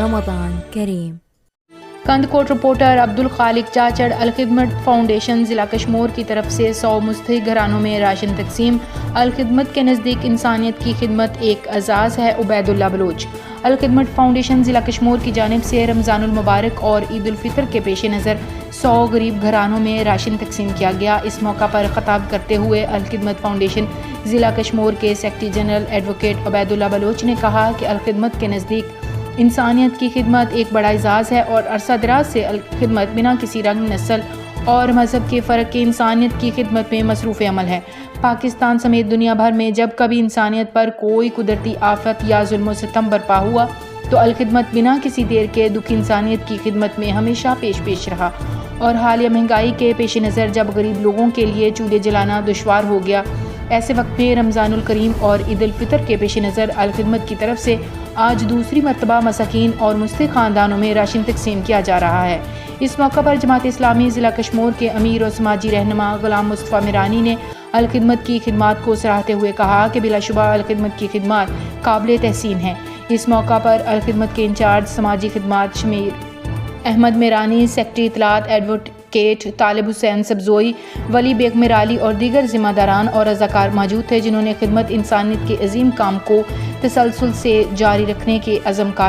رمضان کریم۔ کندکوٹ reporter Abdul Khaliq چاچڑ۔ Al-Khidmat foundation ضلع کشمور کی طرف سے 100 مستحق گھرانوں میں راشن تقسیم۔ الخدمت کے نزدیک انسانیت کی خدمت ایک اعزاز ہے۔ عبید اللہ بلوچ۔ الخدمت فاؤنڈیشن ضلع کشمور کی جانب سے رمضان المبارک اور عید الفطر کے پیش نظر 100 غریب گھرانوں میں راشن تقسیم کیا گیا۔ اس موقع پر خطاب کرتے ہوئے الخدمت فاؤنڈیشن ضلع کشمور کے سیکرٹری جنرل ایڈوکیٹ عبید اللہ بلوچ نے کہا کہ الخدمت کے نزدیک انسانیت کی خدمت ایک بڑا اعزاز ہے اور عرصہ دراز سے الخدمت بنا کسی رنگ، نسل اور مذہب کے فرق کے انسانیت کی خدمت میں مصروف عمل ہے۔ پاکستان سمیت دنیا بھر میں جب کبھی انسانیت پر کوئی قدرتی آفت یا ظلم و ستم برپا ہوا تو الخدمت بنا کسی دیر کے دکھ انسانیت کی خدمت میں ہمیشہ پیش رہا، اور حالیہ مہنگائی کے پیش نظر جب غریب لوگوں کے لیے چولہے جلانا دشوار ہو گیا، ایسے وقت میں رمضان الکریم اور عید الفطر کے پیش نظر الخدمت کی طرف سے آج دوسری مرتبہ مساکین اور مستحق خاندانوں میں راشن تقسیم کیا جا رہا ہے۔ اس موقع پر جماعت اسلامی ضلع کشمور کے امیر اور سماجی رہنما غلام مصطفیٰ میرانی نے الخدمت کی خدمات کو سراہتے ہوئے کہا کہ بلا شبہ الخدمت کی خدمات قابل تحسین ہیں۔ اس موقع پر الخدمت کے انچارج سماجی خدمات شمیر احمد میرانی، سیکرٹری اطلاعات ایڈوکیٹ طالب حسین سبزوئی، ولی بیگ میرالی اور دیگر ذمہ داران اور رضاکار موجود تھے، جنہوں نے خدمت انسانیت کے عظیم کام کو تسلسل سے جاری رکھنے کے عزم کا